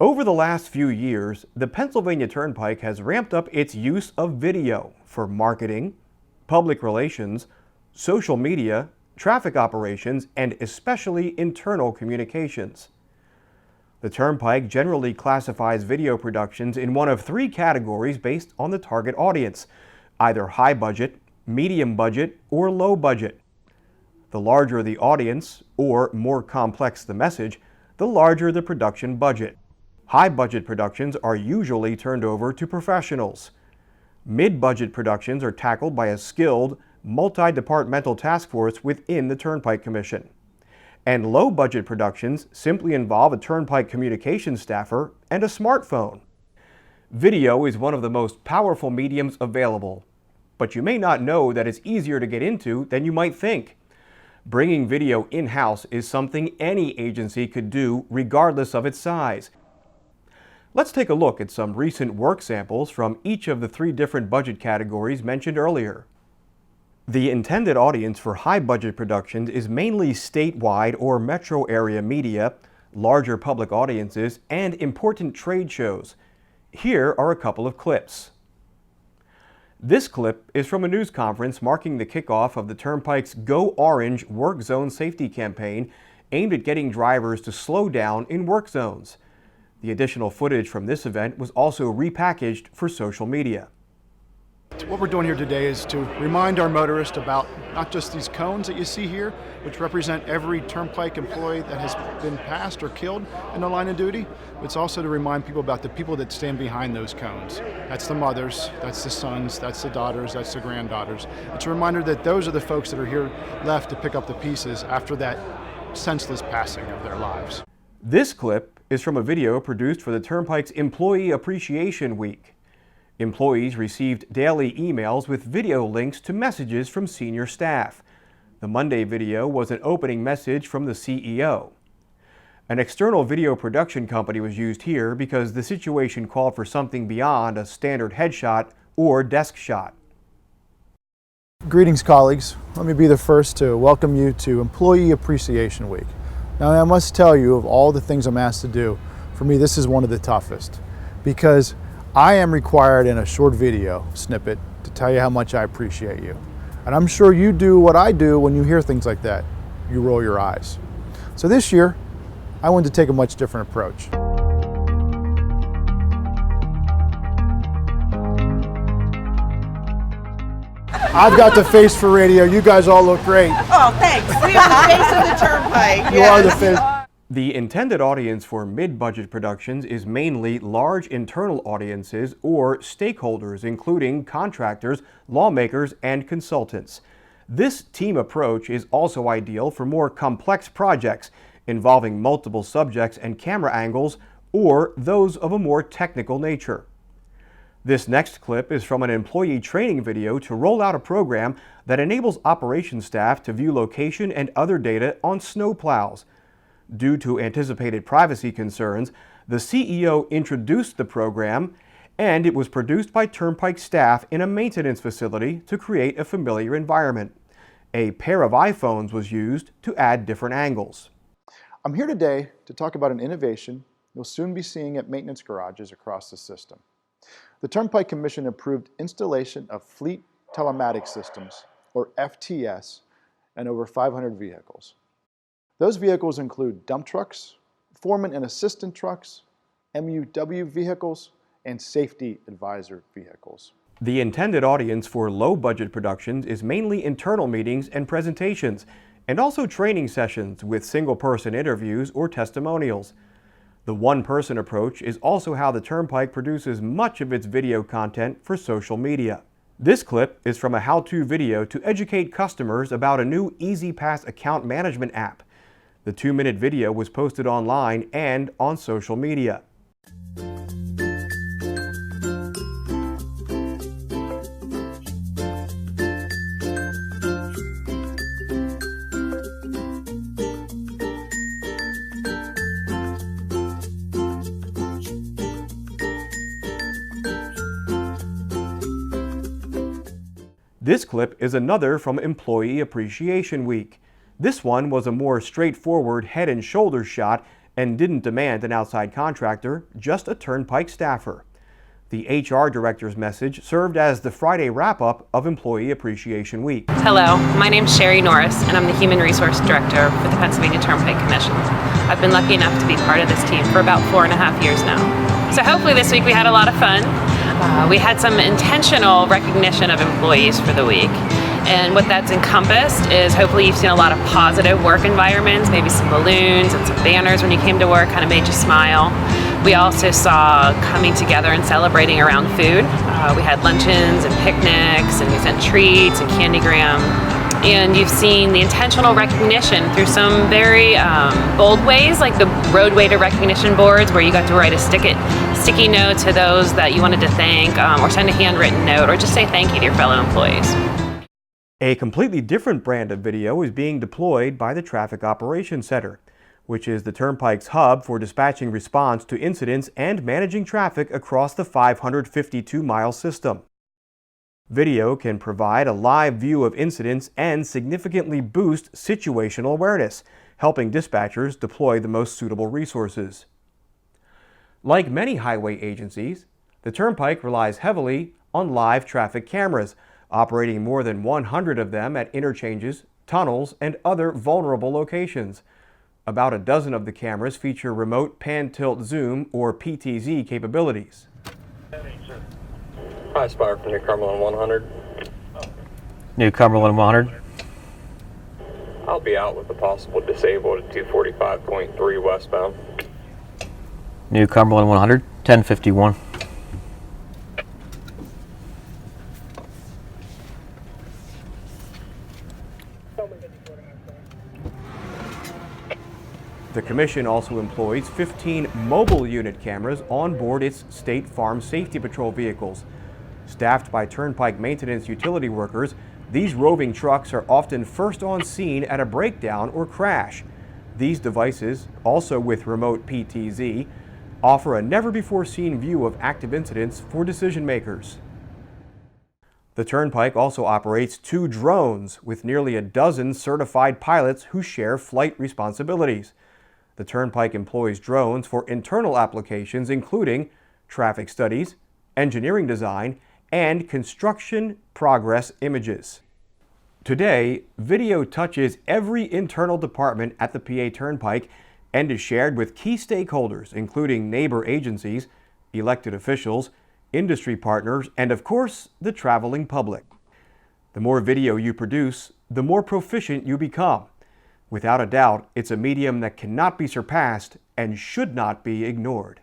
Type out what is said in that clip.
Over the last few years, the Pennsylvania Turnpike has ramped up its use of video for marketing, public relations, social media, traffic operations, and especially internal communications. The Turnpike generally classifies video productions in one of three categories based on the target audience, either high budget, medium budget, or low budget. The larger the audience, or more complex the message, the larger the production budget. High-budget productions are usually turned over to professionals. Mid-budget productions are tackled by a skilled, multi-departmental task force within the Turnpike Commission. And low-budget productions simply involve a Turnpike communications staffer and a smartphone. Video is one of the most powerful mediums available, but you may not know that it's easier to get into than you might think. Bringing video in-house is something any agency could do regardless of its size. Let's take a look at some recent work samples from each of the three different budget categories mentioned earlier. The intended audience for high-budget productions is mainly statewide or metro area media, larger public audiences, and important trade shows. Here are a couple of clips. This clip is from a news conference marking the kickoff of the Turnpike's Go Orange Work Zone Safety Campaign aimed at getting drivers to slow down in work zones. The additional footage from this event was also repackaged for social media. What we're doing here today is to remind our motorists about not just these cones that you see here, which represent every Turnpike employee that has been passed or killed in the line of duty. It's also to remind people about the people that stand behind those cones. That's the mothers, that's the sons, that's the daughters, that's the granddaughters. It's a reminder that those are the folks that are here left to pick up the pieces after that senseless passing of their lives. This clip is from a video produced for the Turnpike's Employee Appreciation Week. Employees received daily emails with video links to messages from senior staff. The Monday video was an opening message from the CEO. An external video production company was used here because the situation called for something beyond a standard headshot or desk shot. Greetings, colleagues. Let me be the first to welcome you to Employee Appreciation Week. Now, I must tell you, of all the things I'm asked to do, for me this is one of the toughest, because I am required in a short video snippet to tell you how much I appreciate you. And I'm sure you do what I do when you hear things like that. You roll your eyes. So this year, I wanted to take a much different approach. I've got the face for radio. You guys all look great. Oh, thanks. We are the face of the Turnpike. You are the face. The intended audience for mid-budget productions is mainly large internal audiences or stakeholders, including contractors, lawmakers, and consultants. This team approach is also ideal for more complex projects involving multiple subjects and camera angles, or those of a more technical nature. This next clip is from an employee training video to roll out a program that enables operations staff to view location and other data on snowplows. Due to anticipated privacy concerns, the CEO introduced the program, and it was produced by Turnpike staff in a maintenance facility to create a familiar environment. A pair of iPhones was used to add different angles. I'm here today to talk about an innovation you'll soon be seeing at maintenance garages across the system. The Turnpike Commission approved installation of fleet telematics systems, or FTS, and over 500 vehicles. Those vehicles include dump trucks, foreman and assistant trucks, MUW vehicles, and safety advisor vehicles. The intended audience for low-budget productions is mainly internal meetings and presentations, and also training sessions with single-person interviews or testimonials. The one-person approach is also how the Turnpike produces much of its video content for social media. This clip is from a how-to video to educate customers about a new EasyPass account management app. The 2-minute video was posted online and on social media. This clip is another from Employee Appreciation Week. This one was a more straightforward head and shoulders shot and didn't demand an outside contractor, just a Turnpike staffer. The HR director's message served as the Friday wrap-up of Employee Appreciation Week. Hello, my name's Sherry Norris, and I'm the Human Resource Director for the Pennsylvania Turnpike Commission. I've been lucky enough to be part of this team for about 4.5 years now. So hopefully this week we had a lot of fun. We had some intentional recognition of employees for the week. And what that's encompassed is hopefully you've seen a lot of positive work environments, maybe some balloons and some banners when you came to work, kind of made you smile. We also saw coming together and celebrating around food. We had luncheons and picnics, and we sent treats and candygram. And you've seen the intentional recognition through some very bold ways, like the roadway to recognition boards, where you got to write a sticky note to those that you wanted to thank, or send a handwritten note, or just say thank you to your fellow employees. A completely different brand of video is being deployed by the Traffic Operations Center, which is the Turnpike's hub for dispatching response to incidents and managing traffic across the 552-mile system. Video can provide a live view of incidents and significantly boost situational awareness, helping dispatchers deploy the most suitable resources. Like many highway agencies, the Turnpike relies heavily on live traffic cameras, operating more than 100 of them at interchanges, tunnels, and other vulnerable locations. About a dozen of the cameras feature remote pan-tilt zoom or PTZ capabilities. Hi, Spire from New Cumberland 100. New Cumberland 100. I'll be out with a possible disabled at 245.3 westbound. New Cumberland 100, 1051. The Commission also employs 15 mobile unit cameras on board its State Farm Safety Patrol vehicles. Staffed by Turnpike maintenance utility workers, these roving trucks are often first on scene at a breakdown or crash. These devices, also with remote PTZ, offer a never-before-seen view of active incidents for decision makers. The Turnpike also operates 2 drones with nearly a dozen certified pilots who share flight responsibilities. The Turnpike employs drones for internal applications including traffic studies, engineering design, and construction progress images. Today, video touches every internal department at the PA Turnpike and is shared with key stakeholders, including neighbor agencies, elected officials, industry partners, and of course, the traveling public. The more video you produce, the more proficient you become. Without a doubt, it's a medium that cannot be surpassed and should not be ignored.